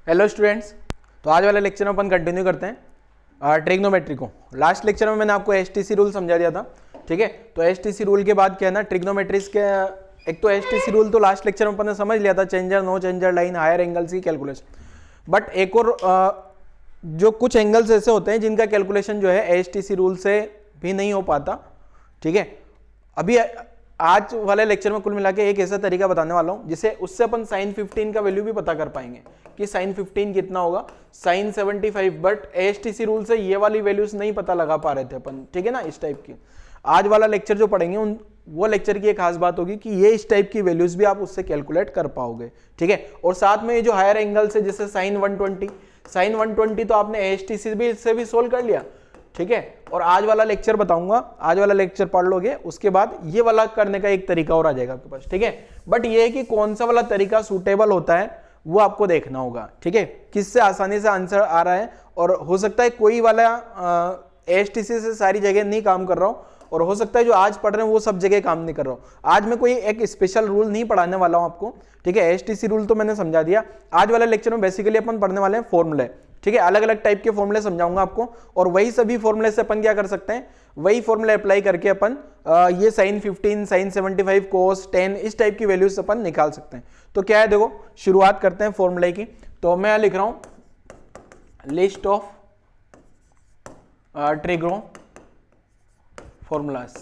Hello students, तो आज वाले लेक्चर में अपन कंटिन्यू करते हैं ट्रिग्नोमेट्री को। लास्ट लेक्चर में मैंने आपको एचटीसी रूल समझा दिया था, ठीक है। तो एचटीसी रूल के बाद क्या है ना, ट्रिग्नोमेट्रीज के एक तो एचटीसी रूल तो लास्ट लेक्चर में अपन ने समझ लिया था, changer, no changer line, higher angles की कैलकुलेशन। बट एक और जो कुछ एंगल्स ऐसे होते हैं जिनका कैलकुलेशन जो है एचटीसी रूल से भी नहीं हो पाता, ठीक है। अभी आज वाले लेक्चर में कुल मिला के एक ऐसा तरीका बताने वाला हूं जिसे उससे अपन sin 15 का वैल्यू भी पता कर पाएंगे कि sin 15 कितना होगा, sin 75। बट एएचटीसी रूल से ये वाली वैल्यूज नहीं पता लगा पा रहे थे अपन, ठीक है ना। इस टाइप की आज वाला लेक्चर जो पढ़ेंगे वो लेक्चर की एक खास बात होगी कि ये इस टाइप की वैल्यूज भी आप उससे कैलकुलेट कर पाओगे, ठीक है। और साथ में ये जो हायर एंगल से जैसे sin 120 तो आपने एएचटीसी से भी सोल्व कर लिया, ठीक है। और आज वाला लेक्चर बताऊंगा, आज वाला लेक्चर पढ़ लोगे, उसके बाद ये वाला करने का एक तरीका और आ जाएगा आपके पास, ठीक है। बट ये है कि कौन सा वाला तरीका सूटेबल होता है वो आपको देखना होगा, ठीक है। किससे आसानी से आंसर आ रहा है, और हो सकता है कोई वाला एएचटीसी से सारी जगह नहीं काम कर रहा हो, और हो सकता है जो आज पढ़ रहे हैं वो सब जगह काम नहीं कर रहा हो। आज मैं कोई एक स्पेशल रूल नहीं पढ़ाने वाला हूं आपको, ठीक है। एएचटीसी रूल तो मैंने समझा दिया। आज वाले लेक्चर में बेसिकली अपन पढ़ने वाले हैं फॉर्मूले, ठीक है। अलग अलग टाइप के फॉर्मूले समझाऊंगा आपको, और वही सभी फॉर्मूले से अपन क्या कर सकते हैं, वही फॉर्मूले अप्लाई करके अपन ये sin 15, sin 75, cos 10 इस टाइप की वैल्यूज अपन निकाल सकते हैं। तो क्या है, देखो शुरुआत करते हैं फॉर्मूले की। तो मैं लिख रहा हूं लिस्ट ऑफ ट्रिग्नो फॉर्मूलाज,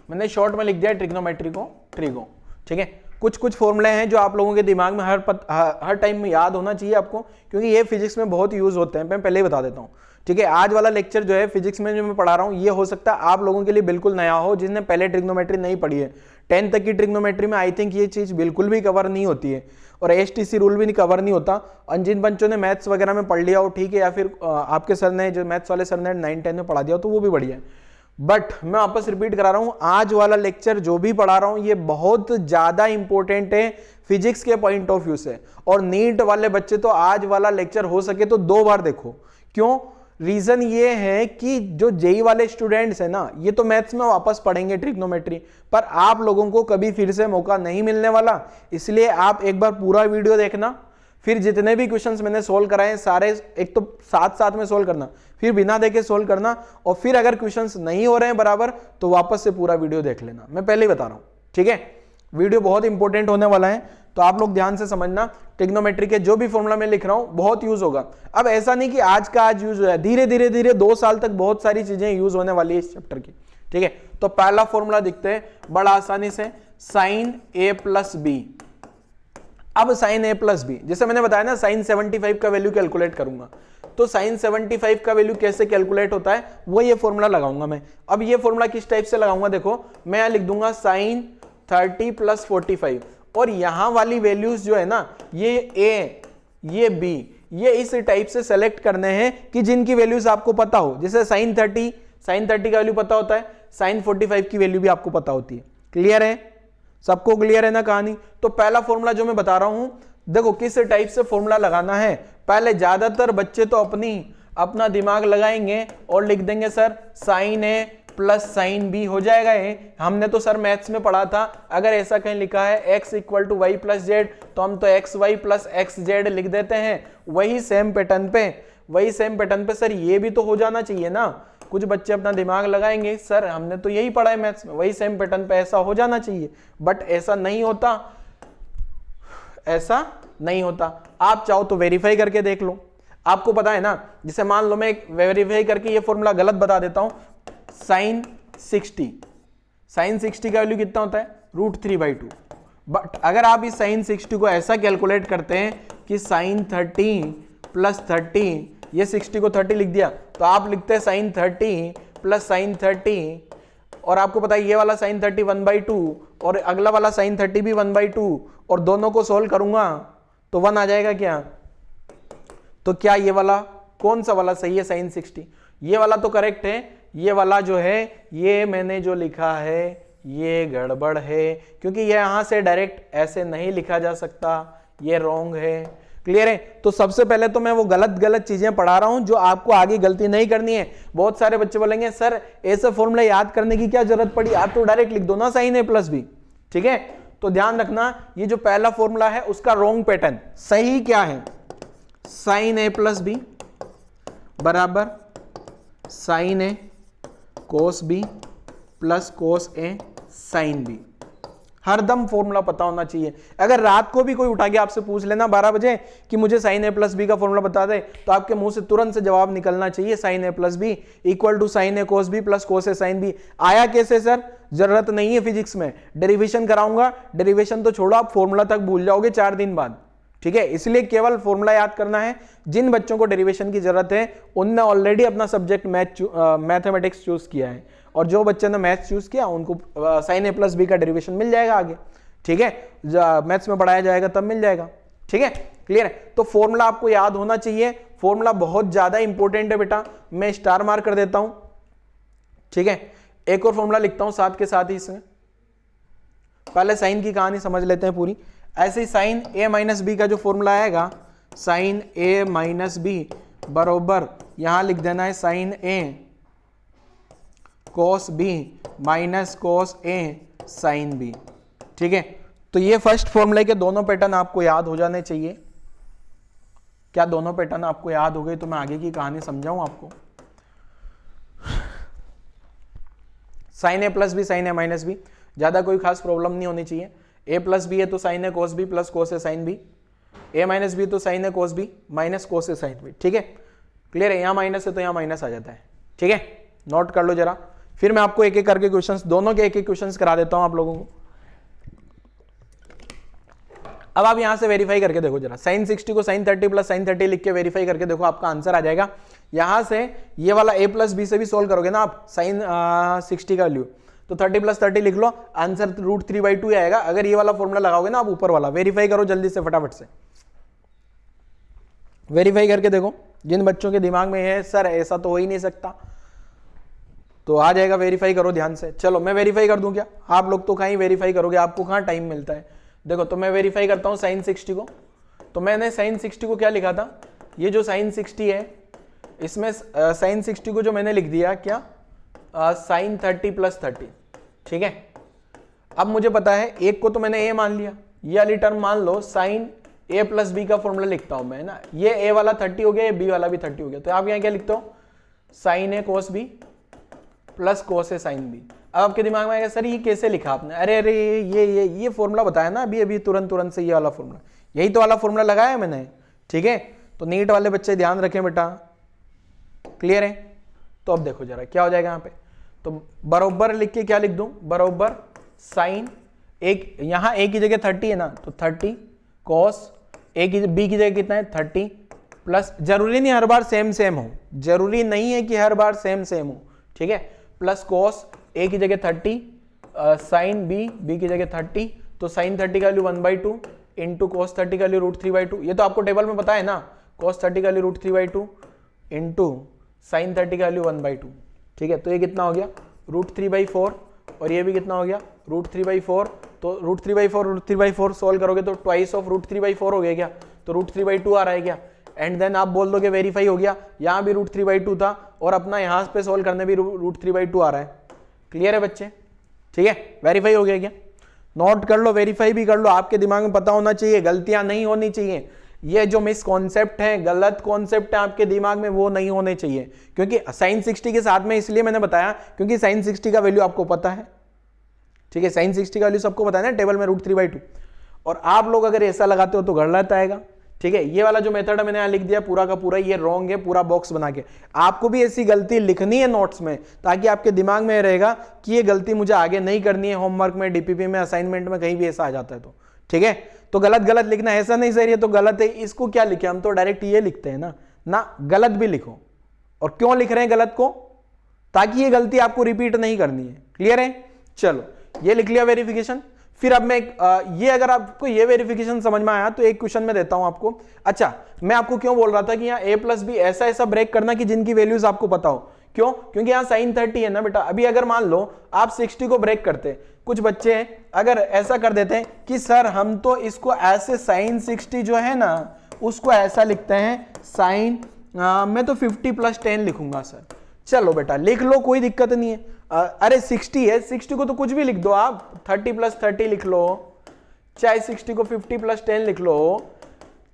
मैंने शॉर्ट में लिख दिया ट्रिग्नोमेट्री को ट्रिगो, ठीक है। कुछ कुछ फॉर्मूले हैं जो आप लोगों के दिमाग में हर टाइम में याद होना चाहिए आपको, क्योंकि ये फिजिक्स में बहुत यूज होते हैं। मैं पहले ही बता देता हूँ, ठीक है। आज वाला लेक्चर जो है फिजिक्स में जो मैं पढ़ा रहा हूँ, ये हो सकता है आप लोगों के लिए बिल्कुल नया हो, जिसने पहले ट्रिग्नोमेट्री नहीं पढ़ी है। 10 तक की ट्रिग्नोमेट्री में आई थिंक ये चीज बिल्कुल भी कवर नहीं होती है, और एएचटीसी रूल भी कवर नहीं होता। और जिन बच्चों ने मैथ्स वगैरह में पढ़ लिया हो, ठीक है, या फिर आपके सर ने, जो मैथ्स वाले सर ने 9-10 में पढ़ा दिया हो, तो वो भी बढ़िया है। बट मैं वापस रिपीट करा रहा हूं, आज वाला लेक्चर जो भी पढ़ा रहा हूं ये बहुत ज्यादा इंपॉर्टेंट है फिजिक्स के पॉइंट ऑफ व्यू से। और नीट वाले बच्चे तो आज वाला लेक्चर हो सके तो 2 बार देखो। क्यों? रीजन ये है कि जो जेई वाले स्टूडेंट्स है ना, ये तो मैथ्स में वापस पढ़ेंगे ट्रिग्नोमेट्री, पर आप लोगों को कभी फिर से मौका नहीं मिलने वाला। इसलिए आप एक बार पूरा वीडियो देखना, फिर जितने भी क्वेश्चंस मैंने सोल्व कराए सारे एक तो साथ साथ में सोल्व करना, फिर बिना देखे सोल्व करना, और फिर अगर क्वेश्चंस नहीं हो रहे हैं बराबर तो वापस से पूरा वीडियो देख लेना। मैं पहले ही बता रहा हूं, ठीक है। वीडियो बहुत इंपॉर्टेंट होने वाला है, तो आप लोग ध्यान से समझना। ट्रिग्नोमेट्री के जो भी फॉर्मूला मैं लिख रहा हूं बहुत यूज होगा। अब ऐसा नहीं कि आज का आज यूज हो है, धीरे धीरे 2 साल तक बहुत सारी चीजें यूज होने वाली है इस चैप्टर की, ठीक है। तो पहला फॉर्मूला दिखते हैं बड़ा आसानी से, sin a + b। अब sin a + b, जैसे मैंने बताया ना, sin 75 का वैल्यू कैलकुलेट करूंगा, तो sin 75 का वैल्यू कैसे कैलकुलेट होता है वो ये फॉर्मूला लगाऊंगा मैं। अब ये फॉर्मूला किस टाइप से लगाऊंगा, देखो मैं यहां लिख दूंगा sin 30 + 45, और यहां वाली वैल्यूज जो है ना, ये a ये b, ये इस टाइप से सेलेक्ट करने हैं कि जिनकी वैल्यूज आपको पता हो। जैसे sin 30 का वैल्यू पता होता है, sin 45 की वैल्यू भी आपको पता होती है। क्लियर है? सबको क्लियर है ना कहानी? तो पहला फॉर्मूला जो मैं बता रहा हूं, देखो किस टाइप से फॉर्मूला लगाना है। पहले ज्यादातर बच्चे तो अपना दिमाग लगाएंगे और लिख देंगे sir sin a + sin b हो जाएगा। ये हमने तो सर मैथ्स में पढ़ा था, अगर ऐसा कहीं लिखा है x = y + z, तो हम तो xy + xz लिख देते हैं। वही सेम पैटर्न पे सर ये भी तो हो जाना चाहिए ना। कुछ बच्चे अपना दिमाग लगाएंगे, सर हमने तो यही पढ़ा है मैथ्स में, वही सेम पैटर्न पे ऐसा हो जाना चाहिए। बट ऐसा नहीं होता। आप चाहो तो वेरीफाई करके देख लो, आपको पता है ना। जैसे मान लो मैं वेरीफाई करके ये फॉर्मूला गलत बता देता हूं, sin 60 का वैल्यू कितना होता है, √3/2। बट अगर आप इस sin 60 को ऐसा कैलकुलेट करते हैं कि sin 30 + 30, ये 60 को 30 लिख दिया, तो आप लिखते हैं sin 30 + sin 30, और आपको पता है ये वाला sin 30 1/2 और अगला वाला sin 30 भी 1/2, और दोनों को सोल्व करूंगा तो 1 आ जाएगा क्या। तो क्या ये वाला कौन सा वाला सही है, sin 60? ये वाला तो करेक्ट है, ये वाला जो है ये मैंने जो लिखा है ये गड़बड़ है, क्योंकि ये यहां से डायरेक्ट ऐसे नहीं लिखा जा सकता, ये रॉन्ग है। क्लियर है? तो सबसे पहले तो मैं वो गलत चीजें पढ़ा रहा हूं जो आपको आगे गलती नहीं करनी है। बहुत सारे बच्चे बोलेंगे सर ऐसे फॉर्मूला याद करने की क्या जरूरत पड़ी, आप तो डायरेक्ट लिख दो ना sin a + b, ठीक है। तो ध्यान रखना, ये जो पहला फॉर्मूला है उसका रॉन्ग पैटर्न, सही क्या है, साइन ए प्लस बी बराबर sign A cos B plus cos A sine B. हरदम फॉर्मूला पता होना चाहिए। अगर रात को भी कोई उठा के आपसे पूछ लेना 12 बजे कि मुझे साइन ए प्लस बी का फॉर्मूला बता दे, तो आपके मुंह से तुरंत से जवाब निकलना चाहिए sine A plus B equal to sine A cos B plus cos A sine B. आया कैसे सर? जरूरत नहीं है फिजिक्स में, डेरिवेशन कराऊंगा। डेरिवेशन तो छोड़ो, आप फॉर्मूला तक भूल जाओगे 4 दिन बाद। ठीक है, इसलिए केवल फॉर्मूला याद करना है। जिन बच्चों को डेरिवेशन की जरूरत है उनने ऑलरेडी अपना सब्जेक्ट मैथमेटिक्स चूज किया है, और जो बच्चे ने मैथ्स चूज किया उनको साइन ए प्लस बी का डेरिवेशन मिल जाएगा आगे। ठीक है, मैथ्स में पढ़ाया जाएगा तब मिल जाएगा। ठीक है, क्लियर है? तो फॉर्मूला आपको याद होना चाहिए। फॉर्मूला बहुत ज्यादा इंपॉर्टेंट है बेटा, मैं स्टार मार्क कर देता हूं। ठीक है, एक और फॉर्मूला लिखता हूं साथ के साथ ही इसमें। पहले साइन की कहानी समझ लेते हैं पूरी। ऐसे ही साइन ए माइनस बी का जो फॉर्मूला आएगा, साइन ए माइनस बी बरोबर यहां लिख देना है sign A cos B minus cos A sine B. ठीक है, तो ये फर्स्ट फॉर्मूले के दोनों पैटर्न आपको याद हो जाने चाहिए। क्या दोनों पैटर्न आपको याद हो गए तो मैं आगे की कहानी समझाऊं आपको। Sign A plus B sign A minus B, ज्यादा कोई खास प्रॉब्लम नहीं होनी चाहिए। ए प्लस बी है तो sign A cos B plus cos A sine B, A minus B तो sign A cos B minus cos A sine B. ठीक है, क्लियर है? यहां माइनस है तो यहां माइनस आ जाता है। ठीक है, नोट कर लो जरा, फिर मैं आपको एक एक करके क्वेश्चंस, दोनों के एक एक क्वेश्चंस करा देता हूं आप लोगों को। अब आप यहां से वेरीफाई करके देखो जरा, साइन 60 को साइन 30 प्लस साइन 30 लिख के वेरीफाई करके देखो, आपका आंसर आ जाएगा। यहां से ये वाला a प्लस बी से भी सोल्व करोगे ना आप साइन 60 का वैल्यू, तो 30 प्लस 30 लिख लो, आंसर √3/2 आएगा। अगर ये वाला फॉर्मूला लगाओगे ना आप ऊपर वाला, वेरीफाई करो जल्दी से, फटाफट से वेरीफाई करके देखो। जिन बच्चों के दिमाग में है सर ऐसा तो हो ही नहीं सकता, तो आ जाएगा, वेरीफाई करो ध्यान से। चलो मैं वेरीफाई कर दूं क्या? आप लोग तो कहीं वेरीफाई करोगे, आपको कहाँ टाइम मिलता है। देखो तो मैं वेरीफाई करता हूँ साइन 60 को। तो मैंने साइन 60 को क्या लिखा था, ये जो साइन 60 है इसमें साइन 60 को जो मैंने लिख दिया क्या, साइन 30 प्लस 30। ठीक है, अब मुझे पता है एक को तो मैंने ए मान लिया, ये वाली टर्म मान लो साइन ए प्लस बी का फॉर्मूला लिखता हूं मैं ना, ये ए वाला 30 हो गया, ये बी वाला भी 30 हो गया। तो आप यहाँ क्या लिखते हो, sign A cos B plus cos A sine B. अब आपके दिमाग में आएगा सर ये कैसे लिखा आपने? अरे अरे ये फॉर्मूला बताया ना अभी अभी तुरंत से, ये वाला फॉर्मूला, यही तो वाला फॉर्मूला लगाया है मैंने। ठीक है, तो नीट वाले बच्चे ध्यान रखें बेटा, क्लियर है? तो अब देखो जरा क्या हो जाएगा यहाँ पे, तो बरोबर लिख के क्या लिख दूं, बरोबर साइन एक, यहां ए की जगह 30 है ना, तो 30 कॉस ए की, बी की जगह कितना है 30 प्लस, जरूरी नहीं हर बार सेम हो, जरूरी नहीं है कि हर बार सेम हो। ठीक है, प्लस कॉस ए की जगह 30 साइन बी की जगह 30, तो साइन 30 का वैल्यू 1/2 इंटू कॉस 30 का वैल्यू √3/2। ये तो आपको टेबल में पता है ना, कॉस 30 का वैल्यू √3/2 इंटू साइन 30 का वैल्यू 1/2। ठीक है, तो ये कितना हो गया √3/4, और ये भी कितना हो गया √3/4। तो √3/4 सोल्व करोगे तो ट्वाइस ऑफ √3/4 हो गया क्या, तो √3/2 आ रहा है क्या। एंड देन आप बोल दोगे वेरीफाई हो गया, यहाँ भी √3/2 था और अपना यहाँ पे सोल्व करने भी √3/2 आ रहा है। क्लियर है बच्चे? ठीक है, वेरीफाई हो गया क्या? नोट कर लो, वेरीफाई भी कर लो, आपके दिमाग में पता होना चाहिए, गलतियां नहीं होनी चाहिए। ये जो मिस कॉन्सेप्ट है, गलत कॉन्सेप्ट है आपके दिमाग में, वो नहीं होने चाहिए। क्योंकि साइन 60 के साथ में इसलिए मैंने बताया क्योंकि साइन 60 का वैल्यू आपको पता है। ठीक है, साइन 60 का वैल्यू सबको पता है ना, टेबल में √3/2, और आप लोग अगर ऐसा लगाते हो तो गलत आएगा। ठीक है, ये वाला जो मेथड है मैंने यहाँ लिख दिया पूरा का पूरा, ये रॉन्ग है, पूरा बॉक्स बना के। आपको भी ऐसी गलती लिखनी है नोट्स में, ताकि आपके दिमाग में रहेगा कि ये गलती मुझे आगे नहीं करनी है, होमवर्क में, डीपीपी में, असाइनमेंट में कहीं भी ऐसा आ जाता है तो। ठीक है, तो गलत लिखना, ऐसा नहीं सर ये तो गलत है, इसको क्या लिखे, हम तो डायरेक्ट ये लिखते हैं ना, गलत भी लिखो। और क्यों लिख रहे हैं गलत को, ताकि ये गलती आपको रिपीट नहीं करनी है। क्लियर है? चलो ये लिख लिया वेरिफिकेशन। फिर अब मैं ये अगर आपको ये वेरिफिकेशन समझ में आया तो एक क्वेश्चन में देता हूं आपको। अच्छा, मैं आपको क्यों बोल रहा था कि यहाँ a प्लस बी ऐसा ब्रेक करना कि जिनकी वैल्यूज आपको पता हो। क्यों? क्योंकि यहाँ साइन 30 है ना बेटा। अभी अगर मान लो आप 60 को ब्रेक करते, कुछ बच्चे अगर ऐसा कर देते हैं कि सर हम तो इसको ऐसे साइन 60 जो है ना उसको ऐसा लिखते हैं साइन, मैं तो 50 + 10 लिखूंगा सर। चलो बेटा लिख लो, कोई दिक्कत नहीं है। अरे 60 है, 60 को तो कुछ भी लिख दो आप, 30 + 30 लिख लो, चाहे 60 को 50 + 10 लिख लो,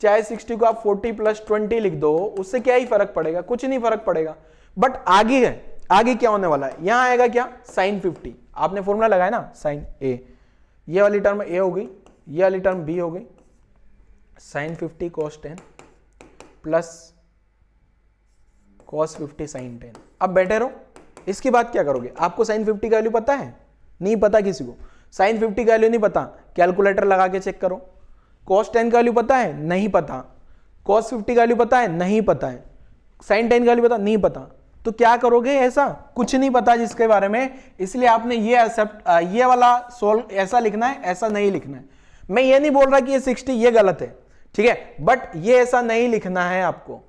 चाहे 60 को आप 40 + 20 लिख दो, उससे क्या ही फर्क पड़ेगा, कुछ नहीं फर्क पड़ेगा। बट आगे है, आगे क्या होने वाला है, यहां आएगा क्या, sin 50। आपने फॉर्मूला लगाया ना, sin a, ये वाली टर्म a हो गई, ये वाली टर्म b हो गई, sin 50 cos 10 plus cos 50 sin 10। अब बैठे रहो, इसके बाद क्या करोगे, आपको sin 50 का वैल्यू पता है, नहीं पता किसी को, sin 50 का वैल्यू नहीं पता, कैलकुलेटर लगा के चेक करो। cos 10 का वैल्यू पता है, नहीं पता। cos 50 का वैल्यू पता है, नहीं पता है। sin 10 का वैल्यू पता, नहीं पता। तो क्या करोगे, ऐसा कुछ नहीं पता जिसके बारे में, इसलिए आपने ये वाला सोल्व ऐसा लिखना है, ऐसा नहीं लिखना है। मैं ये नहीं बोल रहा कि ये 60 ये गलत है, ठीक है, बट ये ऐसा नहीं लिखना है आपको।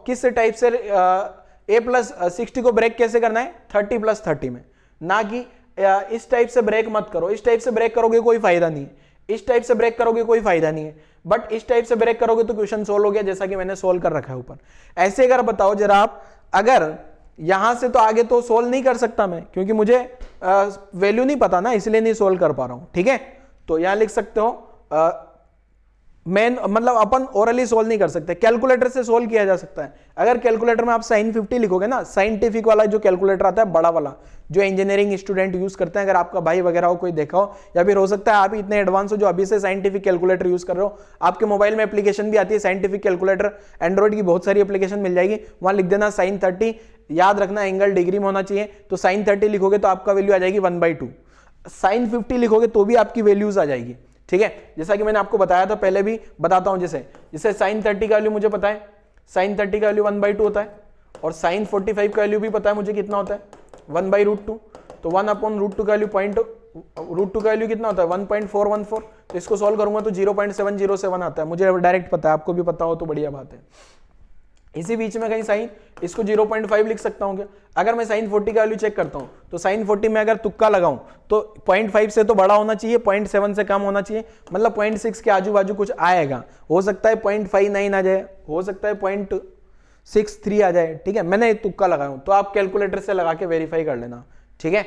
किस टाइप से a+60 को ब्रेक कैसे करना है, 30 + 30 में, ना कि इस टाइप से ब्रेक मत करो। इस टाइप से ब्रेक करोगे कोई फायदा नहीं है, इस टाइप से ब्रेक करोगे कोई फायदा नहीं है, बट इस टाइप से ब्रेक करोगे तो क्वेश्चन सोल्व हो गया, जैसा कि मैंने सोल्व कर रखा है ऊपर। ऐसे अगर बताओ जरा आप, अगर यहां से तो आगे तो सोल्व नहीं कर सकता मैं, क्योंकि मुझे वैल्यू नहीं पता ना, इसलिए नहीं सोल्व कर पा रहा हूं, ठीक है। तो यहां लिख सकते हो मेन मतलब अपन ओरली सोल्व नहीं कर सकते, कैलकुलेटर से सोल्व किया जा सकता है। अगर कैलकुलेटर में आप sin 50 लिखोगे ना, साइंटिफिक वाला जो कैलकुलेटर आता है बड़ा वाला, जो इंजीनियरिंग स्टूडेंट यूज करते हैं, अगर आपका भाई वगैरह हो, कोई देखा हो, या फिर हो सकता है आप इतने एडवांस हो जो अभी से साइंटिफिक कैलकुलेटर यूज कर रहे हो, आपके मोबाइल में एप्लीकेशन भी आती है साइंटिफिक कैलकुलेटर, एंड्रॉइड की बहुत सारी एप्लीकेशन मिल जाएगी, वहां लिख देना sin 30, याद रखना एंगल डिग्री में होना चाहिए, तो sin 30 लिखोगे तो आपका वैल्यू आ जाएगी 1/2। sin 50 लिखोगे तो भी आपकी वैल्यूज आ जाएगी, ठीक है। जैसा कि मैंने आपको बताया था, पहले भी बताता हूं, जैसे sin 30 का वैल्यू मुझे पता है, sin 30 का वैल्यू 1/2 होता है, और sin 45 का वैल्यू भी पता है मुझे कितना होता है, 1/√2। तो 1/√2 का वैल्यू √2 का वैल्यू कितना होता है, 1.414। तो इसको सॉल्व करूंगा तो 0.707 आता है, मुझे डायरेक्ट पता है, आपको भी पता हो तो बढ़िया बात है। इसी बीच में कहीं साइन, इसको 0.5 लिख सकता हूं क्या। अगर मैं sin 40 का वैल्यू चेक करता हूं, तो sin 40 में अगर तुक्का लगाऊं तो 0.5 से तो बड़ा होना चाहिए, 0.7 से कम होना चाहिए, मतलब 0.6 के आजू बाजू कुछ आएगा। हो सकता है 0.59 आ जाए, हो सकता है 0.63 आ जाए, ठीक है, मैंने तुक्का लगाया, तो आप कैलकुलेटर से लगा के वेरीफाई कर लेना, ठीक है।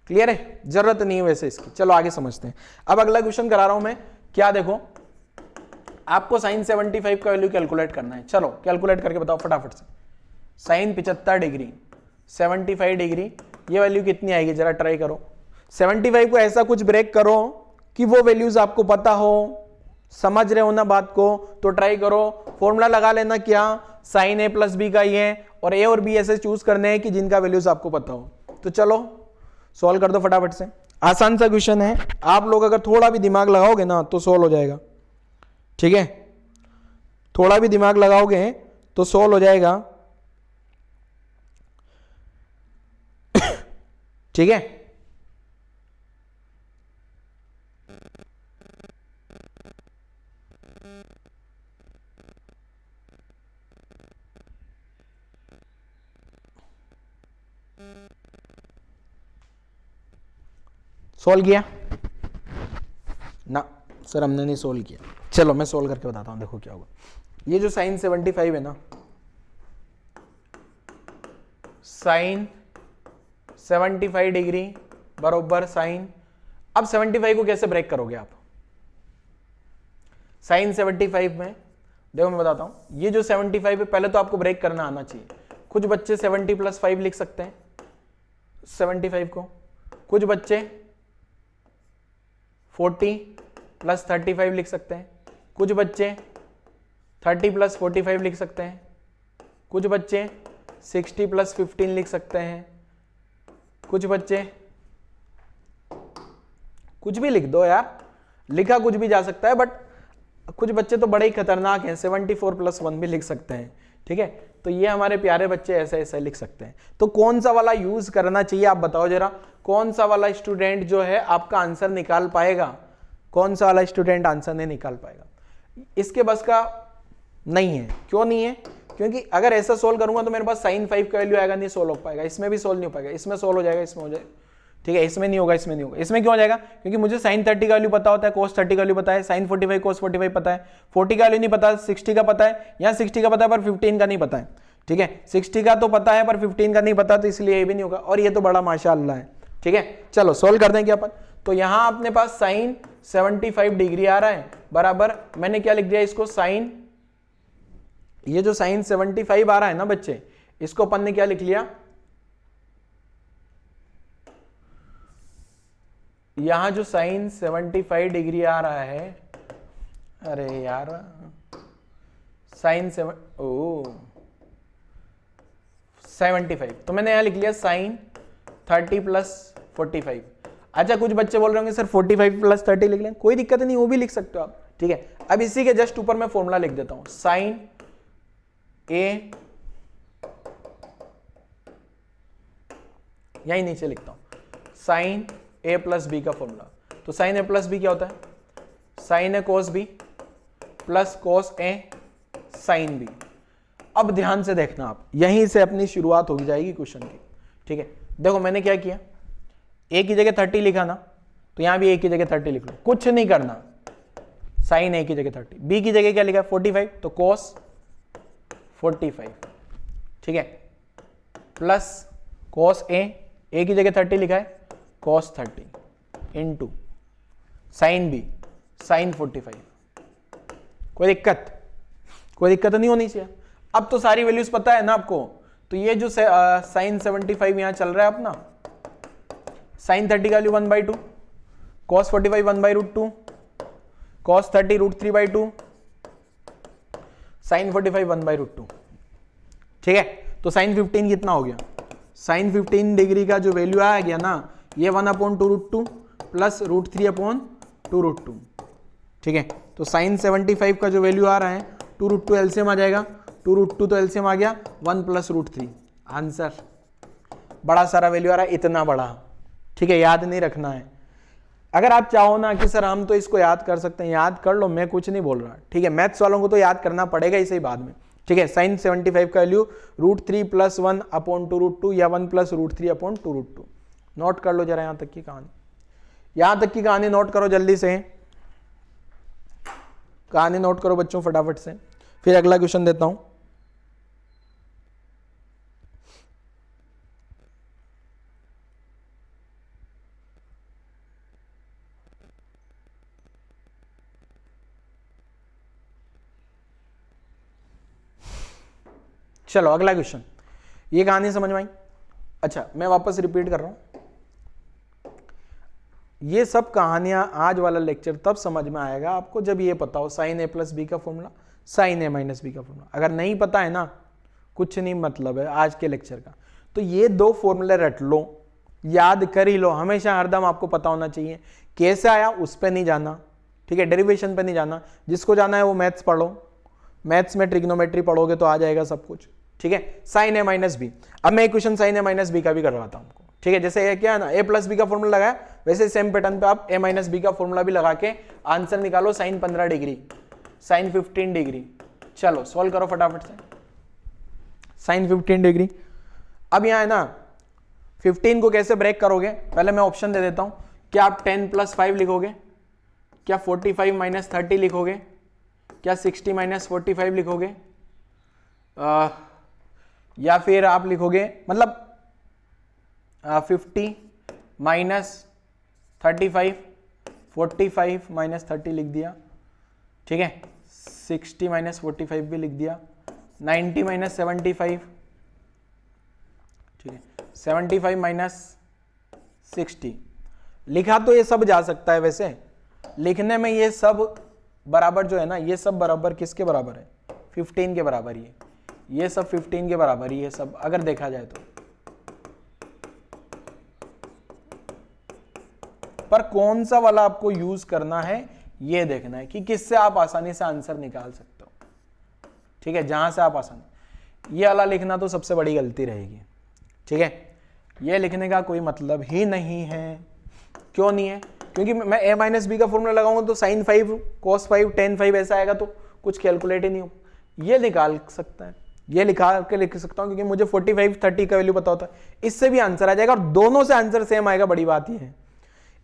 क्लियर है, जरूरत नहीं है वैसे इसकी। चलो आगे समझते हैं। अब अगला क्वेश्चन करा रहा हूं मैं, क्या देखो, आपको sin 75 का वैल्यू कैलकुलेट करना है। चलो कैलकुलेट करके बताओ फटाफट से। sin 75 डिग्री 75 डिग्री, ये वैल्यू कितनी आएगी, जरा ट्राई करो। 75 को ऐसा कुछ ब्रेक करो कि वो वैल्यूज आपको पता हो, समझ रहे हो ना बात को, तो ट्राई करो। फॉर्मूला लगा लेना, क्या, sin a + b का ये, और a और b ऐसे चूज करने हैं कि जिनका वैल्यूज आपको पता हो। तो चलो सॉल्व कर दो फटाफट से, आसान सा क्वेश्चन है, आप लोग अगर थोड़ा भी दिमाग लगाओगे ना तो सॉल्व हो जाएगा, ठीक है। थोड़ा भी दिमाग लगाओगे तो सॉल्व हो जाएगा, ठीक है। सॉल्व किया ना सर, हमने नहीं सोल्व किया। चलो मैं सोल्व करके बताता हूं, देखो क्या होगा। ये जो sin 75 है ना, sin 75 डिग्री बरोबर sin, अब 75 को कैसे ब्रेक करोगे आप, sin 75 में देखो मैं बताता हूं। ये जो 75 है, पहले तो आपको ब्रेक करना आना चाहिए। कुछ बच्चे 70 + 5 लिख सकते हैं 75 को, कुछ बच्चे 40 + 35 लिख सकते हैं, कुछ बच्चे 30 + 45 लिख सकते हैं, कुछ बच्चे 60 + 15 लिख सकते हैं, कुछ बच्चे कुछ भी लिख दो यार, लिखा कुछ भी जा सकता है, बट कुछ बच्चे तो बड़े ही खतरनाक हैं, 74 + 1 भी लिख सकते हैं, ठीक है। तो ये हमारे प्यारे बच्चे ऐसे ऐसे लिख सकते हैं। तो कौन सा वाला यूज करना चाहिए आप बताओ जरा, कौन सा वाला स्टूडेंट जो है आपका आंसर निकाल पाएगा, कौन सा वाला स्टूडेंट आंसर नहीं निकाल पाएगा। इसके बस का नहीं है, क्यों नहीं है, क्योंकि अगर ऐसा सोल्व करूंगा तो मेरे पास sin 5 का वैल्यू आएगा, नहीं सोल्व हो पाएगा। इसमें भी सोल्व नहीं हो पाएगा, इसमें सोल्व हो जाएगा, इसमें हो जाएगा, ठीक है। इसमें नहीं होगा, इसमें नहीं होगा। इसमें क्यों हो जाएगा, क्योंकि मुझे sin 30 का वैल्यू पता होता है, cos 30 का वैल्यू पता है, sin 45 cos 45 पता है, 40 का वैल्यू नहीं पता, 60 का पता है, यहाँ 60 का पता है पर 15 का नहीं पता है, ठीक है। 60 का तो पता है पर 15 का नहीं पता, तो इसलिए ये भी नहीं होगा। और ये तो बड़ा माशाअल्लाह है, ठीक है। चलो सोल्व कर देंगे अपन। तो यहां अपने पास साइन 75 डिग्री आ रहा है, बराबर मैंने क्या लिख दिया इसको, साइन, ये जो साइन 75 आ रहा है ना बच्चे, इसको अपन ने क्या लिख लिया, यहां जो साइन 75 डिग्री आ रहा है, अरे यार साइन 75, तो मैंने यहां लिख लिया साइन 30 प्लस 45। अच्छा कुछ बच्चे बोल रहे होंगे सर 45 प्लस 30 लिख लें, कोई दिक्कत नहीं, वो भी लिख सकते हो आप, ठीक है। अब इसी के जस्ट ऊपर मैं फॉर्मूला लिख देता हूं, साइन ए, यही नीचे लिखता हूं साइन ए प्लस बी का फॉर्मूला। तो साइन ए प्लस बी क्या होता है, sign A cos B plus cos A sine B. अब ध्यान से देखना आप, यहीं से अपनी शुरुआत हो जाएगी क्वेश्चन की, ठीक है। देखो मैंने क्या किया, ए की जगह 30 लिखा ना, तो यहां भी ए की जगह 30 लिख लो, कुछ नहीं करना, साइन ए की जगह 30, बी की जगह क्या लिखा 45, तो कोस 45, ठीक है, प्लस कोस ए की जगह 30 लिखा है, कोस 30 इनटू साइन बी साइन 45। कोई दिक्कत नहीं होनी चाहिए। अब तो सारी वैल्यूज पता है ना आपको, तो ये जो साइन 75 यहां चल रहा है अपना, साइन 30 का वैल्यू 1/2, कॉस 45 1/√2, कॉस 30 √3/2, साइन 45 1/√2, ठीक है। तो साइन 15 कितना हो गया, साइन 15 डिग्री का जो वैल्यू आ गया ना, ये 1/√2 प्लस √3/2, ठीक है। तो साइन 75 का जो वैल्यू आ रहा है 2√2 एलसीएम आ जाएगा, 2√2 तो एलसीएम आ गया 1 प्लस √3, आंसर बड़ा सारा वैल्यू आ रहा है, इतना बड़ा, ठीक है, याद नहीं रखना है। अगर आप चाहो ना कि सर हम तो इसको याद कर सकते हैं, याद कर लो, मैं कुछ नहीं बोल रहा, ठीक है। मैथ्स वालों को तो याद करना पड़ेगा इसे ही बाद में, ठीक है। साइन 75 का वैल्यू √3 प्लस 1/2√2 या 1 प्लस √3/2√2। नोट कर लो जरा यहां तक की कहानी, यहां तक की कहानी नोट करो जल्दी से, कहानी नोट करो बच्चों फटाफट से, फिर अगला क्वेश्चन देता हूं। चलो अगला क्वेश्चन, ये कहानी समझ में आई। अच्छा मैं वापस रिपीट कर रहा हूं, ये सब कहानियां आज वाला लेक्चर तब समझ में आएगा आपको जब ये पता हो साइन ए प्लस बी का formula, sign A minus B का फॉर्मूला। अगर नहीं पता है ना, कुछ नहीं मतलब है आज के लेक्चर का। तो ये दो फॉर्मूले रट लो, याद कर ही लो, हमेशा हरदम आपको पता होना चाहिए। कैसे आया उस पर नहीं जाना, ठीक है, डेरिवेशन पे नहीं जाना, जिसको जाना है वो मैथ्स पढ़ो, मैथ्स में ट्रिग्नोमेट्री पढ़ोगे तो आ जाएगा सब कुछ, ठीक है। साइन ए माइनस बी, अब मैं question sign A minus B का भी करवाता हूं आपको, ठीक है। जैसे ये क्या है ना, ए प्लस बी का फॉर्मूला लगाया, वैसे सेम पैटर्न पे आप ए माइनस बी का फॉर्मूला भी लगा के आंसर निकालो, साइन 15 डिग्री, साइन 15 डिग्री। चलो सॉल्व करो फटाफट से, साइन 15 डिग्री। अब यहां है ना 15 को कैसे ब्रेक करोगे, पहले मैं ऑप्शन दे देता हूं। क्या आप 10 प्लस 5 लिखोगे, क्या 45 माइनस 30 लिखोगे, क्या 60 माइनस 45 लिखोगे, या फिर आप लिखोगे मतलब 50 माइनस 35, 45 माइनस 30 लिख दिया, ठीक है, 60 माइनस 45 भी लिख दिया, 90 माइनस 75, ठीक है, 75 माइनस 60 लिखा। तो ये सब जा सकता है, वैसे लिखने में ये सब बराबर जो है ना, ये सब बराबर किसके बराबर है, 15 के बराबर ही है, ये सब 15 के बराबर ही है सब, अगर देखा जाए तो। पर कौन सा वाला आपको यूज करना है ये देखना है कि किससे आप आसानी से आंसर निकाल सकते हो, ठीक है, जहां से आप आसानी। ये वाला लिखना तो सबसे बड़ी गलती रहेगी, ठीक है, ये लिखने का कोई मतलब ही नहीं है। क्यों नहीं है, क्योंकि मैं a माइनस बी का फॉर्मूला लगाऊंगा तो साइन 5 cos 5 tan 5 ऐसा आएगा, तो कुछ कैलकुलेट ही नहीं हो। ये निकाल सकता है, ये लिखा के लिख सकता हूं, क्योंकि मुझे 45 30 का वैल्यू पता होता है, इससे भी आंसर आ जाएगा, और दोनों से आंसर सेम आएगा। बड़ी बात ये है,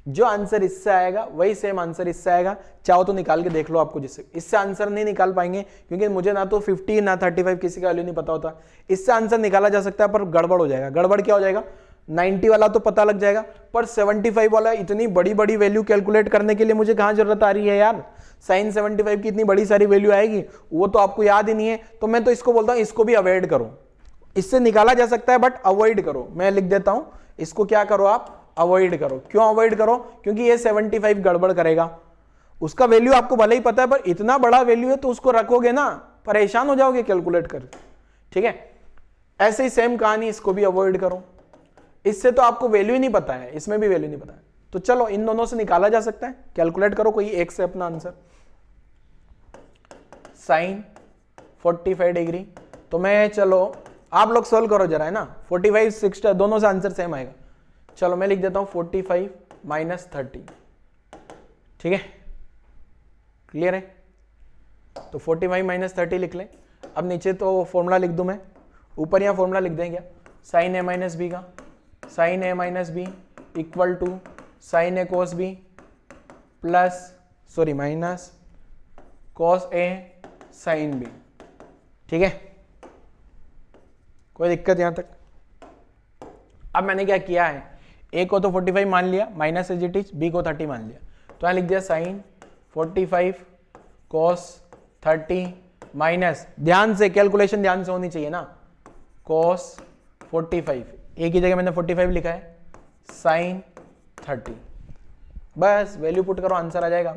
जो आंसर इससे आएगा वही सेम आंसर इससे आएगा। चाहो तो निकाल के देख लो आपको, जिससे इससे आंसर नहीं निकाल पाएंगे, क्योंकि मुझे ना तो 50 ना 35 किसी का वैल्यू नहीं पता होता। इससे आंसर निकाला जा सकता है, पर गड़बड़ हो जाएगा। गड़बड़ क्या हो जाएगा, 90 वाला तो पता लग जाएगा, पर 75 वाला इतनी बड़ी बड़ी वैल्यू कैलकुलेट करने के लिए मुझे कहाँ जरूरत आ रही है यार, साइन 75 की इतनी बड़ी सारी वैल्यू आएगी, वो तो आपको याद ही नहीं है। तो मैं तो इसको बोलता हूँ इसको भी अवॉइड करो, इससे निकाला जा सकता है बट अवॉइड करो। मैं लिख देता हूँ इसको, क्या करो आप, अवॉइड करो। क्यों अवॉइड करो, क्योंकि ये 75 गड़बड़ करेगा। उसका वैल्यू आपको भले ही पता है, पर इतना बड़ा वैल्यू है तो उसको रखोगे ना, परेशान हो जाओगे कैलकुलेट कर, ठीक है। ऐसे ही सेम कहानी, इसको भी अवॉइड करो। इससे तो आपको वैल्यू ही नहीं पता है, इसमें भी वैल्यू नहीं पता है, तो चलो इन दोनों से निकाला जा सकता है, कैलकुलेट करो कोई एक से अपना आंसर। साइन 45 डिग्री, तो मैं, चलो आप लोग सोल्व करो जरा, है ना। 45 60 दोनों से आंसर सेम आएगा। चलो मैं लिख देता हूं 45 माइनस 30, ठीक है, क्लियर है। तो 45 माइनस 30 लिख लें। अब नीचे तो फॉर्मूला लिख दूं मैं, ऊपर यहाँ फॉर्मूला लिख दें क्या, साइन ए माइनस बी का, sine A minus B equal to sine A cos B plus, sorry minus cos A sine B, ठीक है। कोई दिक्कत यहां तक। अब मैंने क्या किया है, ए को तो 45 मान लिया, minus as it is, B को 30 मान लिया, तो यहां लिख दिया साइन 45 कोस 30 माइनस, ध्यान से कैलकुलेशन ध्यान से होनी चाहिए ना, कोस 45, ए की जगह मैंने 45 लिखा है, साइन 30, बस वैल्यू पुट करो आंसर आ जाएगा।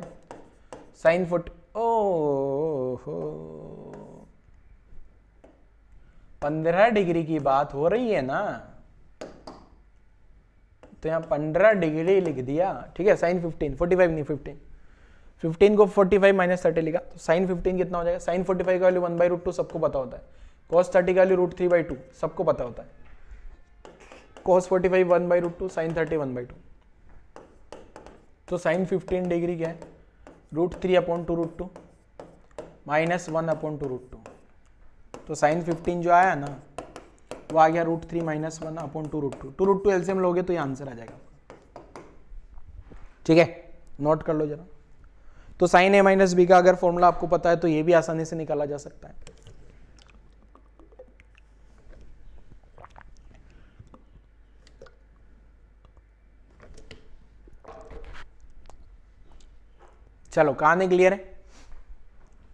साइन 40, ओहो 15 डिग्री की बात हो रही है ना, तो यहां 15 डिग्री लिख दिया, ठीक है। साइन 15, 45 नहीं 15 को 45 माइनस 30 लिखा, तो साइन 15 कितना हो जाएगा, साइन 45 का वैल्यू 1/√2 सबको पता होता है, cos 30 का वैल्यू √3/2 सबको पता होता है, cos 45 1/√2, साइन 30 1/2, तो साइन 15 डिग्री क्या है, √3/2√2 माइनस 1/2√2, तो साइन 15 जो आया ना वो आ गया √3 माइनस 1/2√2, 2√2 एलसीएम लोगे तो ये आंसर आ जाएगा, ठीक है, नोट कर लो जरा। तो साइन ए माइनस बी का अगर फॉर्मूला आपको पता है तो ये भी आसानी से निकाला जा सकता है। चलो कहानी क्लियर है,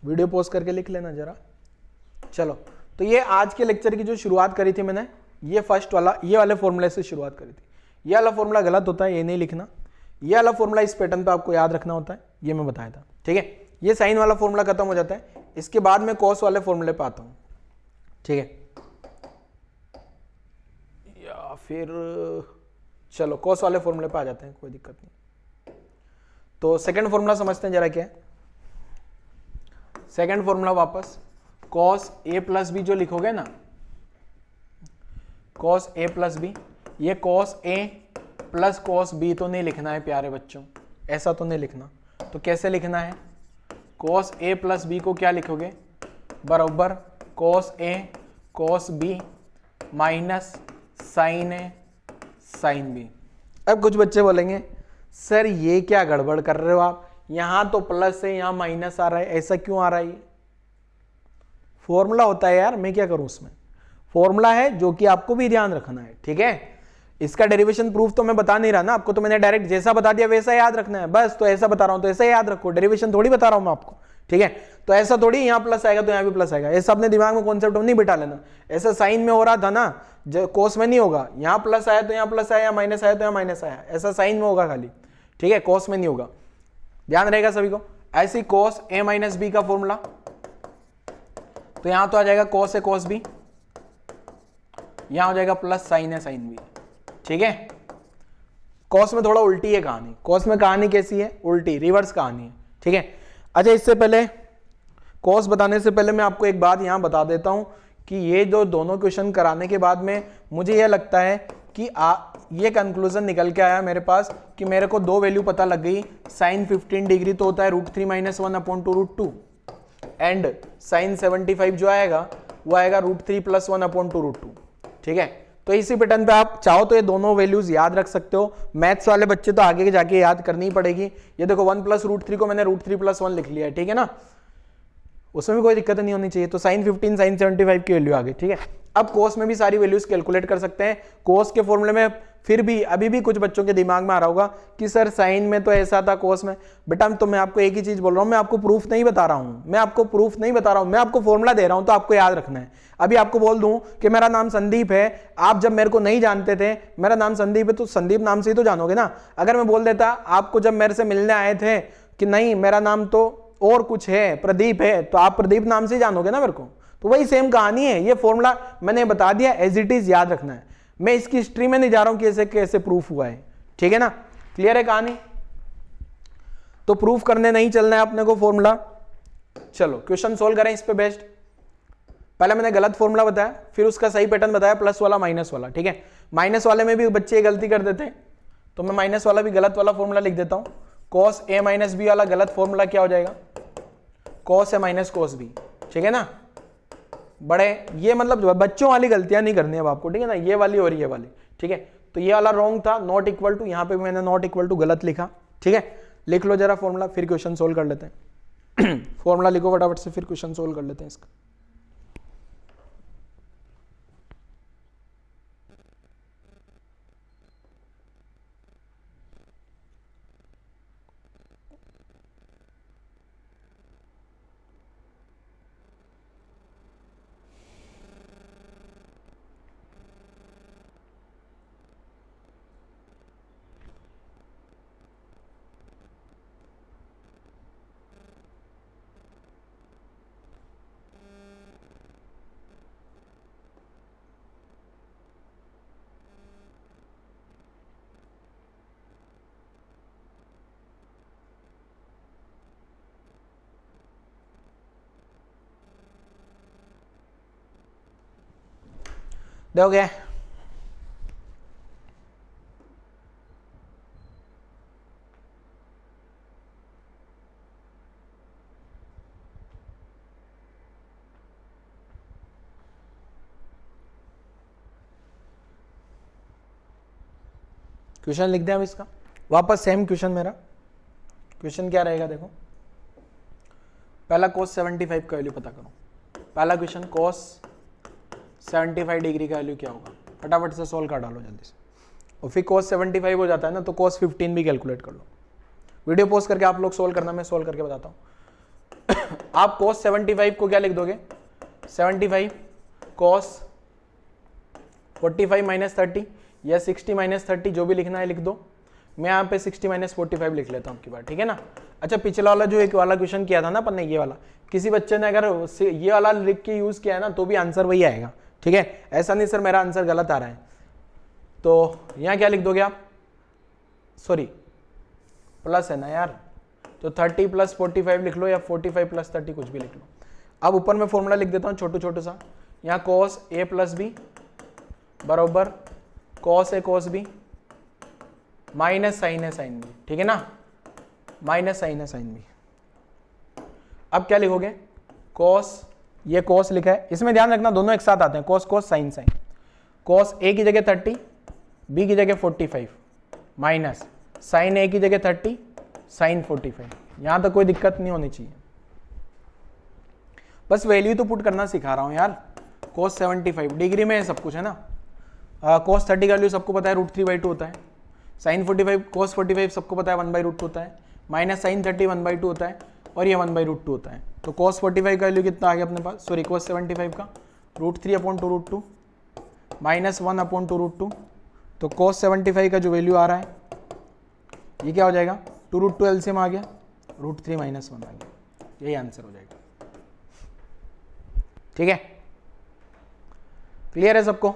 वीडियो पॉज करके लिख लेना जरा। चलो तो ये आज के लेक्चर की जो शुरुआत करी थी मैंने, ये फर्स्ट वाला, ये वाले फॉर्मूले से शुरुआत करी थी। ये वाला फॉर्मूला गलत होता है, ये नहीं लिखना, ये वाला फॉर्मूला इस पैटर्न पे आपको याद रखना होता है, ये मैं बताया था, ठीक है। ये साइन वाला फॉर्मूला खत्म हो जाता है, इसके बाद मैं कॉस वाले फॉर्मूले पे आता हूं, ठीक है। या फिर चलो कॉस वाले फॉर्मूले पे आ जाते हैं, कोई दिक्कत नहीं। तो सेकंड फॉर्मूला समझते हैं जरा क्या है। सेकंड फॉर्मूला वापस, cos a प्लस बी जो लिखोगे ना, cos a प्लस बी, ये cos a plus cos b तो नहीं लिखना है प्यारे बच्चों, ऐसा तो नहीं लिखना। तो कैसे लिखना है, cos a प्लस बी को क्या लिखोगे, बराबर cos a cos b minus sine a sine b। अब कुछ बच्चे बोलेंगे सर ये क्या गड़बड़ कर रहे हो आप, यहां तो प्लस है यहां माइनस आ रहा है, ऐसा क्यों आ रहा है। फॉर्मूला होता है यार, मैं क्या करूं उसमें, फॉर्मूला है जो कि आपको भी ध्यान रखना है, ठीक है। इसका डेरिवेशन प्रूफ तो मैं बता नहीं रहा ना आपको, तो मैंने डायरेक्ट जैसा बता दिया वैसा याद रखना है बस। तो ऐसा बता रहा हूं तो ऐसा याद रखो, डेरिवेशन थोड़ी बता रहा हूं मैं आपको, ठीक है। तो ऐसा थोड़ी यहां प्लस आएगा तो यहां भी प्लस आएगा, ऐसा अपने दिमाग में कॉन्सेप्ट नहीं बिठा लेना। ऐसा साइन में हो रहा था ना, कोस में नहीं होगा, यहां प्लस आया तो यहां प्लस आया, माइनस आया तो यहां माइनस आया, ऐसा साइन में होगा खाली, ठीक है, कोस में नहीं होगा, ध्यान रहेगा सभी को। ऐसी cos a माइनस बी का फॉर्मूला, तो यहां तो आ जाएगा cos a cos b, यहां हो जाएगा plus sine a sine b, ठीक है। cos में थोड़ा उल्टी है कहानी, cos में कहानी कैसी है, उल्टी रिवर्स कहानी है, ठीक है। अच्छा इससे पहले cos बताने से पहले मैं आपको एक बात यहां बता देता हूं कि ये जो दोनों क्वेश्चन कराने के बाद में मुझे यह लगता है कि ये कंक्लूजन निकल के आया मेरे पास कि मेरे को दो वैल्यू पता लग गई, साइन 15 डिग्री तो होता है √3 माइनस 1/2√2 एंड साइन 75 जो आएगा वो आएगा √3 प्लस 1/2√2, ठीक है। तो इसी पैटर्न पे आप चाहो तो ये दोनों वैल्यूज याद रख सकते हो। मैथ्स वाले बच्चे तो आगे जाके याद करनी ही पड़ेगी। ये देखो 1 प्लस √3 को मैंने √3 प्लस 1 लिख लिया है, ठीक है ना, उसमें भी कोई दिक्कत नहीं होनी चाहिए। तो साइन 15 साइन 75 की वैल्यू आ गई, ठीक है। अब कोस में भी सारी वैल्यूज कैलकुलेट कर सकते हैं। कोस के फॉर्मूले में फिर भी अभी भी कुछ बच्चों के दिमाग में आ रहा होगा कि सर साइन में तो ऐसा था, कोस में। बेटा तो मैं आपको एक ही चीज बोल रहा हूं, मैं आपको प्रूफ नहीं बता रहा हूं, मैं आपको प्रूफ नहीं बता रहा हूं, मैं आपको फॉर्मूला दे रहा हूं, तो आपको याद रखना है। अभी आपको बोल दूं कि मेरा नाम संदीप है, आप जब मेरे को नहीं जानते थे, मेरा नाम संदीप है, तो संदीप नाम से ही तो जानोगे ना। अगर मैं बोल देता आपको जब मेरे से मिलने आए थे कि नहीं मेरा नाम तो और कुछ है, प्रदीप है, तो आप प्रदीप नाम से जानोगे ना मेरे को। तो वही सेम कहानी है, ये फॉर्मूला मैंने बता दिया, एज इट इज याद रखना है। मैं इसकी हिस्ट्री में नहीं जा रहा हूं कि ऐसे कैसे प्रूफ हुआ है, ठीक है ना, क्लियर है कहानी। तो प्रूफ करने नहीं चलना है अपने को फॉर्मूला। चलो क्वेश्चन सोल्व करें इस पे बेस्ड। पहले मैंने गलत फॉर्मूला बताया, फिर उसका सही पैटर्न बताया, प्लस वाला माइनस वाला, ठीक है। माइनस वाले में भी बच्चे गलती कर देते हैं, तो मैं माइनस वाला भी गलत वाला फॉर्मूला लिख देता हूं। cos a माइनस बी वाला गलत फॉर्मूला क्या हो जाएगा, cos a minus cos b, ठीक है ना। बड़े ये मतलब बच्चों वाली गलतियां नहीं करनी है आपको, ठीक है ना, ये वाली और ये वाली, ठीक है। तो ये वाला रॉन्ग था, नॉट इक्वल टू, यहां पे मैंने नॉट इक्वल टू गलत लिखा, ठीक है। लिख लो जरा फॉर्मूला, फिर क्वेश्चन सोल्व कर लेते हैं। फॉर्मूला लिखो फटाफट से, फिर क्वेश्चन सोल्व कर लेते हैं इसका। दोगे क्वेश्चन लिख दें अब इसका वापस, सेम क्वेश्चन मेरा। क्वेश्चन क्या रहेगा देखो, पहला cos 75 का वैल्यू पता करो। पहला क्वेश्चन cos 75 डिग्री का वैल्यू क्या होगा, फटाफट से सोल्व कर डालो जल्दी से। और फिर cos 75 हो जाता है ना, तो cos 15 भी कैलकुलेट कर लो। वीडियो पोस्ट करके आप लोग सोल्व करना, मैं सोल्व करके बताता हूँ। आप cos 75 को क्या लिख दोगे, 75 cos 45 माइनस 30 या 60 माइनस 30, जो भी लिखना है लिख दो। मैं यहाँ पे 60 माइनस 45 लिख लेता हूँ आपकी बार, ठीक है ना। अच्छा पिछला वाला जो एक वाला क्वेश्चन किया था ना अपन ने, ये वाला, किसी बच्चे ने अगर ये वाला लिख के यूज किया है ना, तो भी आंसर वही आएगा, ठीक है। ऐसा नहीं सर मेरा आंसर गलत आ रहा है, तो यहाँ क्या लिख दोगे आप, सॉरी प्लस है ना यार, तो 30 प्लस 45 लिख लो, या 45 प्लस 30 कुछ भी लिख लो। अब ऊपर में फॉर्मूला लिख देता हूँ छोटू छोटू सा, यहाँ cos a प्लस बी बराबर cos a cos b minus sine है साइन बी, ठीक है ना, माइनस साइन है साइन बी। अब क्या लिखोगे, cos, ये cos लिखा है, इसमें ध्यान रखना दोनों एक साथ आते हैं, cos cos sine sine. cos a की जगह 30, b की जगह 45 माइनस साइन a की जगह 30 साइन 45। यहां तक कोई दिक्कत नहीं होनी चाहिए, बस वैल्यू तो पुट करना सिखा रहा हूं यार। cos 75 डिग्री में सब कुछ है ना। cos 30 का वैल्यू सबको पता है √3/2 होता है। साइन 45 cos 45 सबको पता है 1/√2 होता है, माइनस साइन 30 1/2 होता है, और ये 1/√2 होता है। तो cos 45 का वैल्यू कितना आ गया अपने पास, सॉरी cos 75 का √3/2 माइनस 1/2। तो cos 75 का जो वैल्यू आ रहा है ये क्या हो जाएगा, 2√2 एलसीएम आ गया, √3 माइनस 1 आ गया, यही आंसर हो जाएगा, ठीक है। क्लियर है सबको।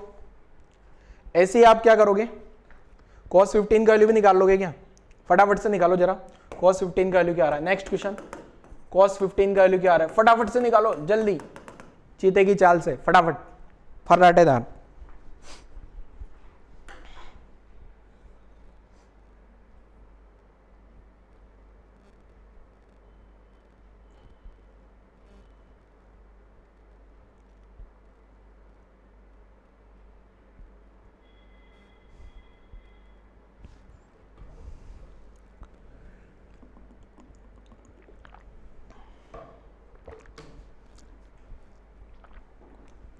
ऐसे ही आप क्या करोगे, cos 15 का वैल्यू भी निकाल लोगे क्या, फटाफट से निकालो जरा। cos 15 का वैल्यू क्या आ रहा है, नेक्स्ट क्वेश्चन, cos 15 का वैल्यू क्या आ रहा है, फटाफट से निकालो जल्दी, चीते की चाल से, फटाफट फर्राटेदार।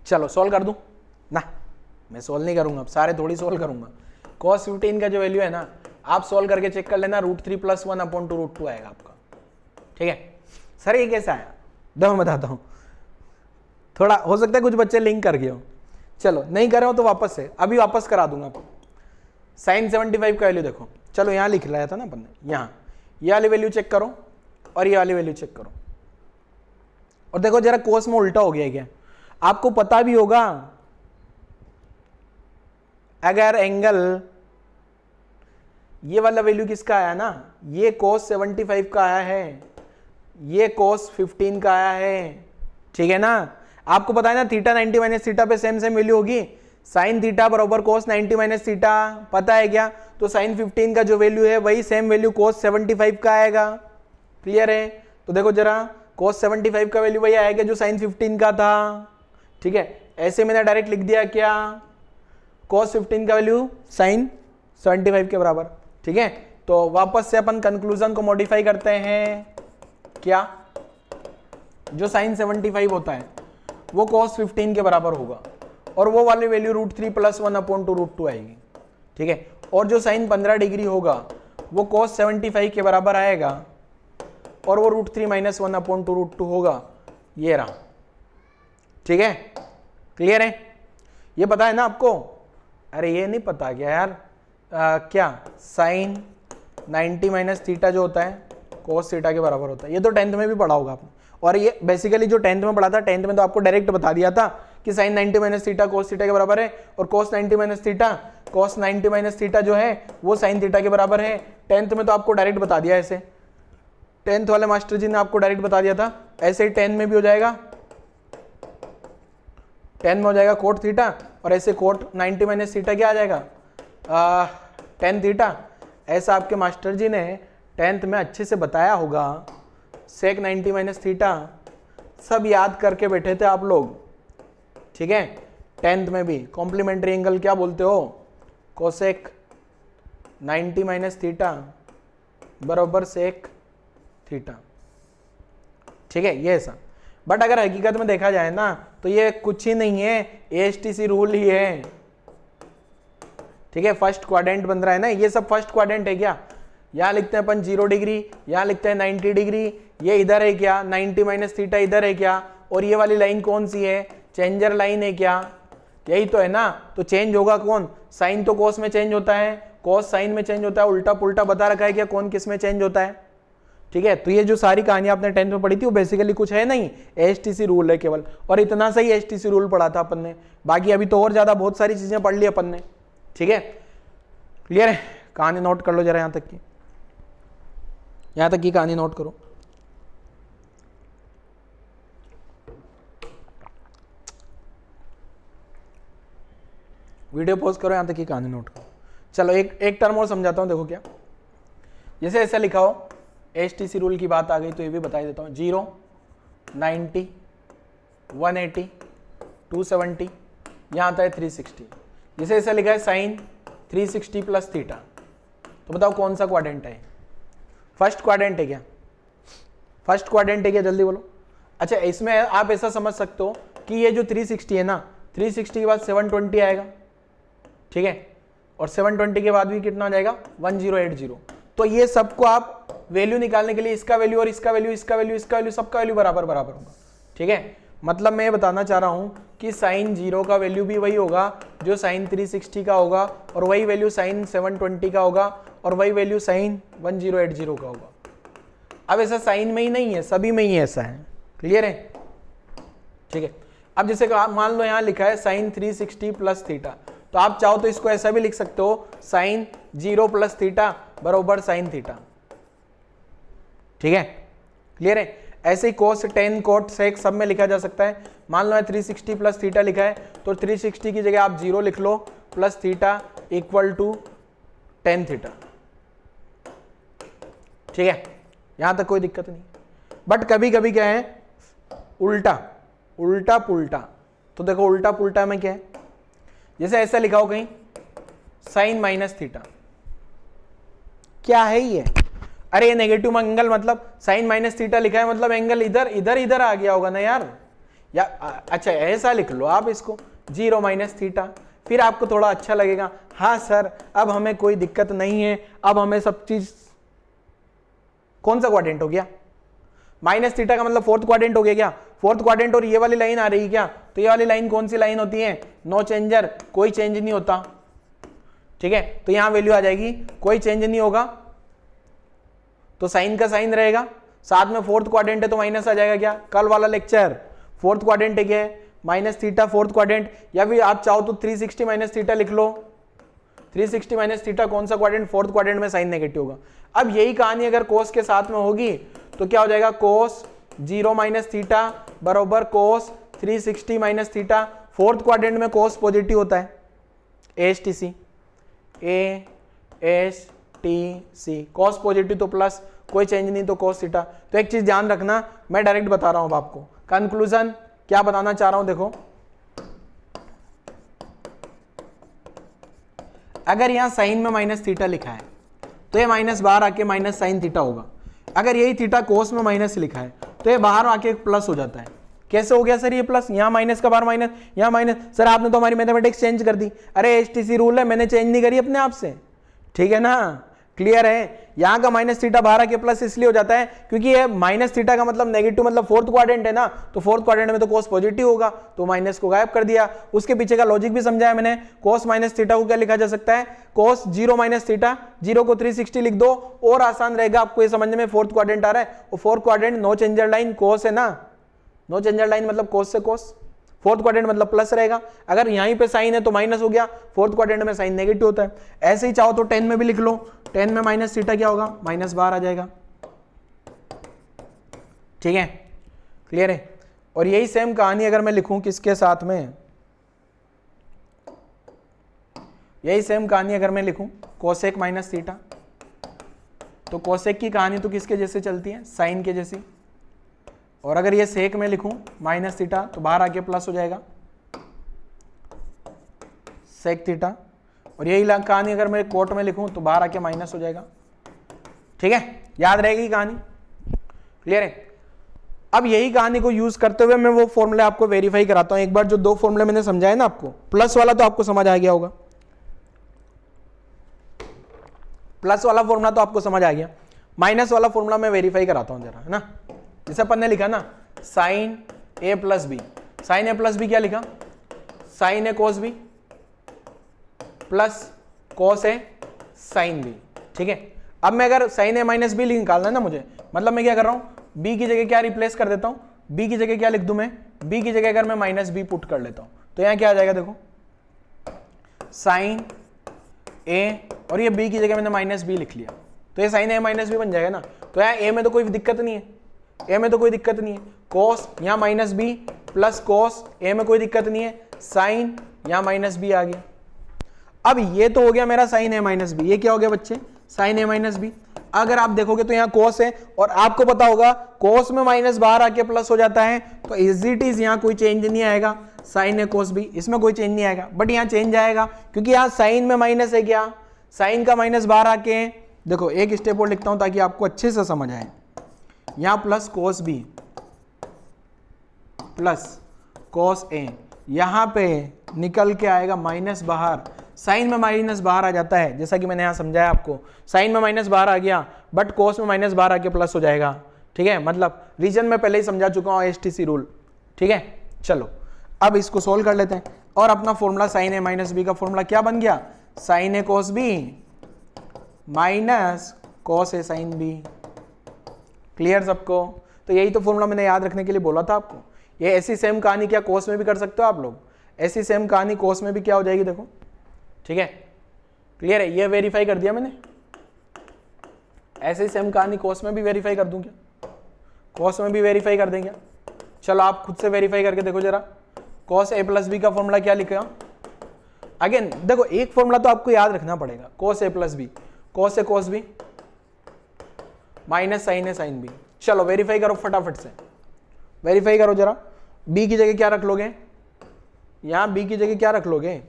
चलो सॉल्व कर दूं, ना, मैं सोल्व नहीं करूंगा, अब सारे थोड़ी सोल्व करूंगा। cos 15 का जो वैल्यू है ना, आप सोल्व करके चेक कर लेना, √3 + 1/2 आएगा आपका। ठीक है सर, ये कैसा आया? दो मैं बताता हूँ, थोड़ा हो सकता है कुछ बच्चे लिंक कर गए हो, चलो नहीं कर रहे हो तो वापस से अभी वापस करा दूंगा आपको। sin 75 का वैल्यू देखो, चलो यहाँ लिख लाया था ना अपन ने, यहाँ ये वाली वैल्यू चेक करो और ये वाली वैल्यू चेक करो, और देखो जरा कोस में उल्टा हो गया क्या। आपको पता भी होगा अगर एंगल, ये वाला वैल्यू किसका आया ना, ये cos 75 का आया है, ये cos 15 का आया है, ठीक है ना। आपको पता है ना थीटा 90 माइनस थीटा पे सेम सेम वैल्यू होगी, साइन थीटा बराबर cos 90 माइनस थीटा, पता है क्या। तो साइन 15 का जो वैल्यू है वही सेम वैल्यू cos 75 का आएगा। क्लियर है? तो देखो जरा cos 75 का वैल्यू वही आएगा जो साइन 15 का था। ठीक है, ऐसे मैंने डायरेक्ट लिख दिया क्या, cos 15 का वैल्यू साइन 75 के बराबर। ठीक है, तो वापस से अपन कंक्लूजन को मॉडिफाई करते हैं, क्या जो साइन 75 होता है वो cos 15 के बराबर होगा, और वो वाली वैल्यू √3 + 1/2 आएगी। ठीक है, और जो साइन 15 डिग्री होगा वो cos 75 के बराबर आएगा, और वो √3 - 1/2 होगा, ये रहा। ठीक है, क्लियर है? ये पता है ना आपको? अरे ये नहीं पता क्या यार, क्या साइन 90 माइनस थीटा जो होता है cos थीटा के बराबर होता है। ये तो 10th में भी पढ़ा होगा आपने, और ये बेसिकली जो 10th में पढ़ा था, 10th में तो आपको डायरेक्ट बता दिया था कि sine 90 minus theta cos theta के बराबर है, और cos 90 माइनस थीटा जो है वो साइन थीटा के बराबर है। 10th में तो आपको डायरेक्ट बता दिया, ऐसे 10th वाले मास्टर जी ने आपको डायरेक्ट बता दिया था। ऐसे ही 10 में भी हो जाएगा, 10 में हो जाएगा कोट थीटा, और ऐसे कोट 90 माइनस थीटा क्या आ जाएगा, tan थीटा। ऐसा आपके मास्टर जी ने 10th में अच्छे से बताया होगा, सेक 90 माइनस थीटा सब याद करके बैठे थे आप लोग। ठीक है, 10th में भी कॉम्प्लीमेंट्री एंगल क्या बोलते हो, कोसेक 90 माइनस थीटा बराबर सेक थीटा। ठीक है, ये ऐसा। बट अगर हकीकत में देखा जाए ना तो ये कुछ ही नहीं है, ASTC रूल ही है। ठीक है, फर्स्ट क्वाड्रेंट बन रहा है ना, ये सब फर्स्ट क्वाड्रेंट है क्या। यहाँ लिखते हैं अपन 0 डिग्री, यहाँ लिखते हैं 90 डिग्री, ये इधर है क्या, 90 माइनस थीटा इधर है क्या, और ये वाली लाइन कौन सी है, चेंजर लाइन है क्या, यही तो है ना। तो चेंज होगा कौन, साइन तो कोस में चेंज होता है, कोस साइन में चेंज होता है, उल्टा पुल्टा बता रखा है क्या कौन किस में चेंज होता है। ठीक है, तो ये जो सारी कहानी आपने 10th में पढ़ी थी वो बेसिकली कुछ है नहीं, ASTC रूल है केवल, और इतना सही ASTC रूल पढ़ा था अपन ने, बाकी अभी तो और ज्यादा बहुत सारी चीजें पढ़ ली अपन ने। ठीक है, क्लियर है? कहानी नोट कर लो जरा, यहां तक की कहानी नोट करो। वीडियो पॉज करो, यहां तक की कहानी नोट करो। चलो एक टर्म और समझाता हूं, देखो क्या, जैसे ऐसा लिखा हो, ASTC रूल की बात आ गई तो ये भी बता देता हूँ, 0, 90, 180, 270, यहाँ आता है 360। जैसे ऐसा लिखा है साइन 360 प्लस थीटा, तो बताओ कौन सा क्वाड्रेंट है, फर्स्ट क्वाड्रेंट है क्या, फर्स्ट क्वाड्रेंट है क्या, जल्दी बोलो। अच्छा, इसमें आप ऐसा समझ सकते हो कि ये जो 360 है ना, 360 के बाद 720 आएगा। ठीक है, और 720 के बाद भी कितना आ जाएगा, 1080। तो ये सबको आप वैल्यू निकालने के लिए इसका वैल्यू और इसका वैल्यू, इसका वैल्यू, इसका वैल्यू, सबका वैल्यू बराबर बराबर होगा। ठीक है, मतलब मैं ये बताना चाह रहा हूं कि साइन 0 का वैल्यू भी वही होगा जो साइन 360 का होगा, और वही वैल्यू साइन 720 का होगा, और वही वैल्यू साइन 1080 का होगा। अब ऐसा साइन में ही नहीं है, सभी में ही ऐसा है। क्लियर है? ठीक है, अब जैसे मान लो यहाँ लिखा है साइन 360 प्लस थीटा, तो आप चाहो तो इसको ऐसा भी लिख सकते हो, साइन 0 प्लस थीटा बराबर साइन थीटा। ठीक है, क्लियर है? ऐसे ही कोस, टेन, कोट, सेक सब में लिखा जा सकता है। मान लो 360 प्लस थीटा लिखा है, तो 360 की जगह आप 0 लिख लो, plus theta equal to ten theta. ठीक है, यहां तक कोई दिक्कत नहीं। बट कभी कभी क्या है, उल्टा उल्टा पुल्टा, तो देखो उल्टा पुल्टा में क्या है, जैसे ऐसा लिखा हो कहीं साइन माइनस थीटा, क्या है ये, अरे ये नेगेटिव एंगल, मतलब साइन माइनस थीटा लिखा है मतलब एंगल इधर इधर इधर आ गया होगा ना यार, या अच्छा ऐसा लिख लो आप इसको, जीरो माइनस थीटा। फिर आपको थोड़ा अच्छा लगेगा, हाँ सर अब हमें कोई दिक्कत नहीं है, अब हमें सब चीज, कौन सा क्वाड्रेंट हो गया, माइनस थीटा का मतलब फोर्थ क्वाड्रेंट हो गया क्या, फोर्थ क्वाड्रेंट, और ये वाली लाइन आ रही है क्या, तो ये वाली लाइन कौन सी लाइन होती है, नो चेंजर, कोई चेंज नहीं होता, ठीक है। तो यहां वैल्यू आ जाएगी, कोई चेंज नहीं होगा, तो साइन का साइन रहेगा, साथ में फोर्थ क्वाड्रेंट है तो माइनस आ जाएगा क्या, कल वाला लेक्चर, फोर्थ क्वाड्रेंट है क्या है, माइनस थीटा फोर्थ क्वाड्रेंट, या फिर आप चाहो तो 360 माइनस थीटा लिख लो, 360 माइनस थीटा कौन सा क्वाड्रेंट, फोर्थ क्वाड्रेंट में साइन नेगेटिव होगा। अब यही कहानी अगर कोस के साथ में होगी तो क्या हो जाएगा, कोस 0 माइनस थीटा बराबर कोस 360 माइनस थीटा, फोर्थ क्वाड्रेंट में कोस पॉजिटिव होता है, ASTC, ASTC, कोस पॉजिटिव तो प्लस, कोई चेंज नहीं तो कोस थीटा। तो एक चीज ध्यान रखना, मैं डायरेक्ट बता रहा हूं आपको, कंक्लूजन क्या बताना चाह रहा हूं, देखो अगर यहां साइन में माइनस थीटा लिखा है तो ये माइनस बाहर आके माइनस साइन थीटा होगा, अगर यही थीटा कोस में माइनस लिखा है तो ये बाहर आके प्लस हो जाता है। कैसे हो गया सर ये प्लस, यहाँ माइनस का बाहर माइनस, यहाँ माइनस, सर आपने तो हमारी मैथमेटिक्स चेंज कर दी, अरे ASTC रूल है, मैंने चेंज नहीं करी अपने आप से, ठीक है ना, क्लियर है। यहाँ का माइनस थीटा बाहर आके प्लस इसलिए हो जाता है क्योंकि ये माइनस थीटा का मतलब नेगेटिव, मतलब फोर्थ क्वाड्रेंट है ना, तो फोर्थ क्वाड्रेंट में तो कोस पॉजिटिव होगा, तो माइनस को गायब कर दिया। उसके पीछे का लॉजिक भी समझाया मैंने, कोस माइनस थीटा को क्या लिखा जा सकता है, कोस 0 माइनस थीटा, 0 को 360 लिख दो, और आसान रहेगा आपको ये समझने में, फोर्थ क्वाड्रेंट आ रहा है, और fourth quadrant no changer line cos है ना, नो चेंजर लाइन मतलब कोस से कोस, फोर्थ क्वाड्रेंट मतलब प्लस रहेगा, अगर यहीं पे साइन है तो माइनस हो गया, फोर्थ क्वाड्रेंट में साइन नेगेटिव होता है। ऐसे ही चाहो तो 10 में भी लिख लो, 10 में माइनस थीटा क्या होगा, माइनस बाहर आ जाएगा, ठीक है, क्लियर है। और यही सेम कहानी अगर मैं लिखूं किसके साथ में, यही सेम कहानी अगर मैं लिखूं कोसेक माइनस थीटा, तो कोसेक की कहानी तो किसके जैसे चलती है, साइन के जैसी, और अगर ये सेक में लिखूं माइनस थीटा तो बाहर आके प्लस हो जाएगा, सेक थीटा, और यही कहानी अगर मैं कोट में लिखूं तो बाहर आके माइनस हो जाएगा, ठीक है, याद रहेगी कहानी, क्लियर है। अब यही कहानी को यूज करते हुए मैं वो फॉर्मूला आपको वेरीफाई कराता हूं, एक बार जो दो फॉर्मूले मैंने समझाए ना आपको, प्लस वाला तो आपको समझ आ गया होगा, प्लस वाला फॉर्मूला तो आपको समझ आ गया, माइनस वाला फॉर्मूला मैं वेरीफाई कराता हूं जरा, है ना। जैसे अपन ने लिखा ना sine A plus B, sine A plus B क्या लिखा, sine A cos B plus cos A sine B, ठीक है। अब मैं अगर साइन A माइनस बी निकालना है ना मुझे, मतलब मैं क्या कर रहा हूं, b की जगह क्या रिप्लेस कर देता हूं, b की जगह क्या लिख दूं मैं, b की जगह अगर मैं माइनस बी पुट कर लेता हूं तो यहां क्या आ जाएगा, देखो साइन A, और ये b की जगह मैंने माइनस बी लिख लिया, तो ये साइन A माइनस बी बन जाएगा ना। तो यहाँ a में तो कोई दिक्कत नहीं है, a में तो कोई दिक्कत नहीं है, कोस यहाँ minus B plus cos, a में कोई दिक्कत नहीं है, साइन यहाँ माइनस बी आ गया। अब ये तो हो गया मेरा साइन A माइनस बी, ये क्या हो गया बच्चे, साइन A माइनस बी। अगर आप देखोगे तो यहाँ कोस है, और आपको पता होगा कोस में माइनस बाहर आके प्लस हो जाता है, तो इज इट इज यहाँ कोई चेंज नहीं आएगा, साइन A कोस बी, इसमें कोई चेंज नहीं आएगा, बट यहाँ चेंज आएगा क्योंकि यहाँ साइन में माइनस है, क्या साइन का माइनस बाहर आके, देखो एक स्टेप और लिखता हूं ताकि आपको अच्छे से समझ आए, यहाँ plus cos B plus cos A, यहाँ पे निकल के आएगा माइनस बाहर, साइन में माइनस बाहर आ जाता है, जैसा कि मैंने यहाँ समझाया आपको, साइन में माइनस बाहर आ गया बट कोस में माइनस बाहर आके प्लस हो जाएगा, ठीक है, मतलब रीजन में पहले ही समझा चुका हूँ ASTC रूल, ठीक है। चलो अब इसको सोल्व कर लेते हैं, और अपना formula sine A minus B का फॉर्मूला क्या बन गया, sine A cos B minus cos A sine B, clear सबको। तो यही तो फॉर्मूला मैंने याद रखने के लिए बोला था आपको। ये ऐसी सेम कहानी क्या कोस में भी कर सकते हो आप लोग, ऐसी सेम कहानी कोस में भी क्या हो जाएगी, देखो, ठीक है, क्लियर है, ये वेरीफाई कर दिया मैंने, ऐसी सेम कहानी कोस में भी वेरीफाई कर दूं क्या, कोस में भी वेरीफाई कर देंगे, चलो आप खुद से वेरीफाई करके देखो जरा, कोस A प्लस बी का फॉर्मूला क्या लिखेगा, अगेन देखो एक फॉर्मूला तो आपको याद रखना पड़ेगा, cos A plus B, cos A cos B minus sine A sine B. चलो वेरीफाई करो फटाफट से, वेरीफाई करो जरा, b की जगह क्या रख लोगे, यहां b की जगह क्या रख लोगे,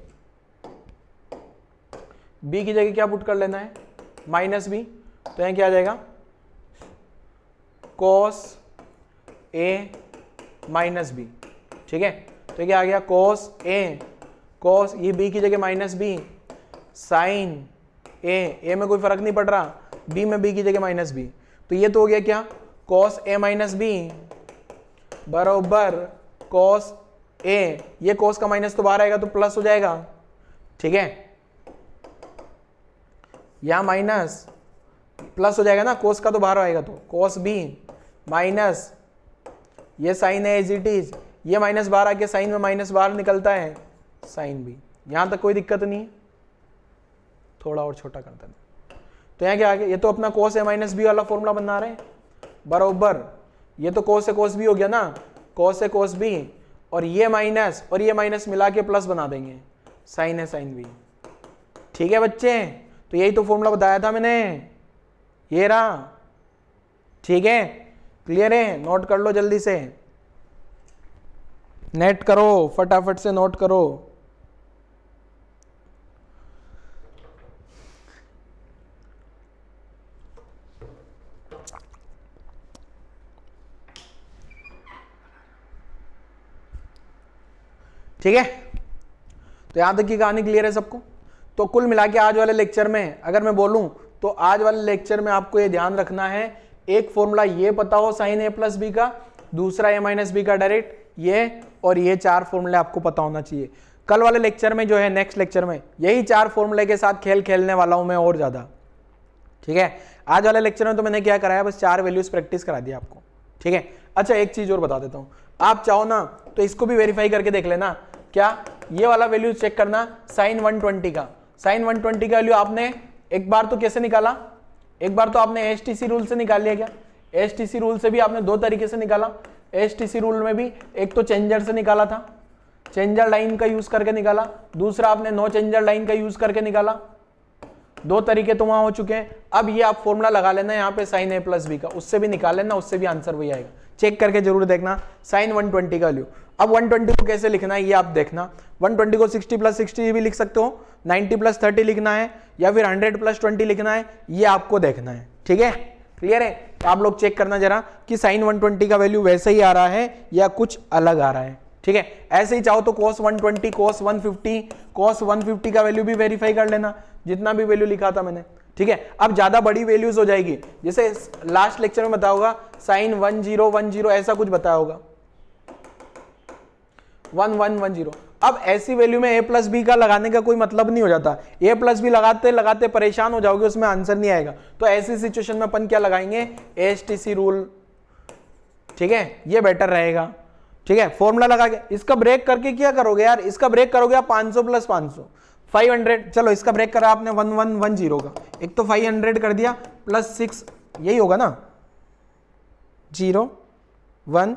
b की जगह क्या पुट कर लेना है, माइनस बी, तो यहां क्या आ जाएगा, कोस A माइनस बी, ठीक है। तो तो क्या आ गया cos A, cos ये b की जगह माइनस बी, साइन a में कोई फर्क नहीं पड़ रहा, b में b की जगह माइनस बी, तो ये तो हो गया क्या cos A माइनस बी बराबर cos A, ये cos का माइनस तो बाहर आएगा तो प्लस हो जाएगा, ठीक है, या माइनस प्लस हो जाएगा ना, cos का तो बाहर आएगा तो cos B माइनस ये साइन है एज इट इज, ये माइनस बाहर आके साइन में माइनस बाहर निकलता है साइन B, यहां तक कोई दिक्कत नहीं है, थोड़ा और छोटा करते हैं तो यहाँ क्या आ गया, ये तो अपना cos A माइनस बी वाला फॉर्मूला बना रहे हैं बराबर, ये तो cos A cos B हो गया ना, cos A cos B और ये माइनस मिला के प्लस बना देंगे, साइन है साइन B, ठीक है बच्चे, तो यही तो फॉर्मूला बताया था मैंने, ये रहा, ठीक है, क्लियर है, नोट कर लो जल्दी से, नेट करो फटाफट से, नोट करो। ठीक है, तो यहां तक की कहानी क्लियर है सबको। तो कुल मिला के आज वाले लेक्चर में अगर मैं बोलूं तो आज वाले लेक्चर में आपको ये ध्यान रखना है, एक फॉर्मूला ये पता हो साइन A प्लस बी का, दूसरा A माइनस बी का डायरेक्ट ये, और ये 4 फॉर्मूले आपको पता होना चाहिए। कल वाले लेक्चर में जो है, नेक्स्ट लेक्चर में यही 4 फॉर्मूले के साथ खेल खेलने वाला हूं मैं और ज्यादा, ठीक है। आज वाले लेक्चर में तो मैंने क्या कराया, बस 4 वैल्यूज प्रैक्टिस करा दिया आपको, ठीक है। अच्छा एक चीज और बता देता हूं, आप चाहो ना तो इसको भी वेरीफाई करके देख लेना, क्या ये वाला वैल्यू चेक करना साइन 120 का, साइन 120 का वैल्यू आपने एक बार तो कैसे निकाला, एक बार तो आपने एसटीसी रूल से निकाल लिया क्या, एसटीसी रूल से भी आपने 2 तरीके से निकाला, एसटीसी रूल में भी एक तो चेंजर से निकाला था, चेंजर लाइन का यूज करके निकाला, दूसरा आपने नो चेंजर लाइन का यूज करके निकाला, 2 तरीके तो वहां हो चुके हैं। अब ये आप फॉर्मूला लगा लेना यहाँ पे साइन A प्लस बी का, उससे भी निकाल लेना, उससे भी आंसर वही आएगा, चेक करके जरूर देखना साइन 120 का वैल्यू। अब 120 को कैसे लिखना है ये आप देखना, 120 को 60 प्लस 60 भी लिख सकते हो, 90 प्लस 30 लिखना है, या फिर 100 प्लस 20 लिखना है, ये आपको देखना है, ठीक है, क्लियर है। तो आप लोग चेक करना जरा कि साइन 120 का वैल्यू वैसे ही आ रहा है या कुछ अलग आ रहा है, ठीक है। ऐसे ही चाहो तो cos 120, cos 150, cos 150 का वैल्यू भी वेरीफाई कर लेना, जितना भी वैल्यू लिखा था मैंने, ठीक है। अब ज्यादा बड़ी वैल्यूज हो जाएगी, जैसे लास्ट लेक्चर में बताया होगा साइन 1010 ऐसा कुछ बताया होगा, 1110, अब ऐसी वैल्यू में A प्लस बी का लगाने का कोई मतलब नहीं हो जाता, A प्लस बी लगाते लगाते परेशान हो जाओगे, उसमें आंसर नहीं आएगा। तो ऐसी सिचुएशन में अपन क्या लगाएंगे, एसटीसी रूल, ठीक है, ये बेटर रहेगा, ठीक है। फॉर्मूला लगा के इसका ब्रेक करके क्या करोगे यार, इसका ब्रेक करोगे आप 500 प्लस 500 500, चलो इसका ब्रेक करा आपने 1110 का, एक तो 500 कर दिया प्लस 6, यही होगा ना 0 1,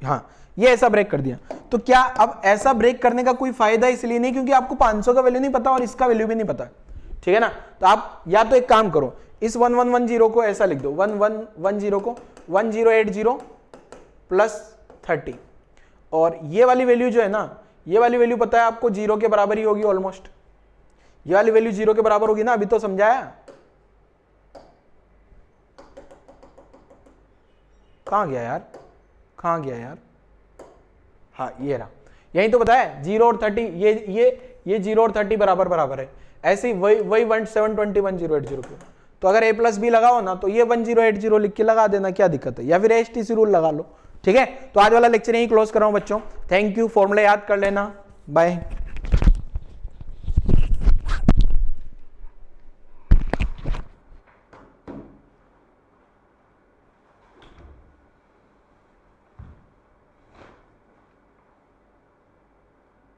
हाँ ये ऐसा ब्रेक कर दिया। तो क्या अब ऐसा ब्रेक करने का कोई फायदा इसलिए नहीं क्योंकि आपको 500 का वैल्यू नहीं पता और इसका वैल्यू भी नहीं पता, ठीक है ना। तो आप या तो एक काम करो, इस 1110 को ऐसा लिख दो, 1110 को 1080 प्लस 30, और ये वाली वैल्यू जो है ना, ये वाली वैल्यू पता है आपको 0 के बराबर ही होगी ऑलमोस्ट, ये वाली वैल्यू 0 के बराबर होगी ना, अभी तो समझाया, कहां गया यार, कहां गया यार, हाँ ये रहा, यही तो बताया 0 और 30, ये 0 और 30 बराबर बराबर है, ऐसे ही वही 720 1080 के। तो अगर A प्लस बी लगाओ ना तो ये 1080 लिख के लगा देना, क्या दिक्कत है, या फिर एसटीसी रूल लगा लो, ठीक है। तो आज वाला लेक्चर यही क्लोज कर रहा हूं बच्चों, थैंक यू, फॉर्मूला याद कर लेना, बाय।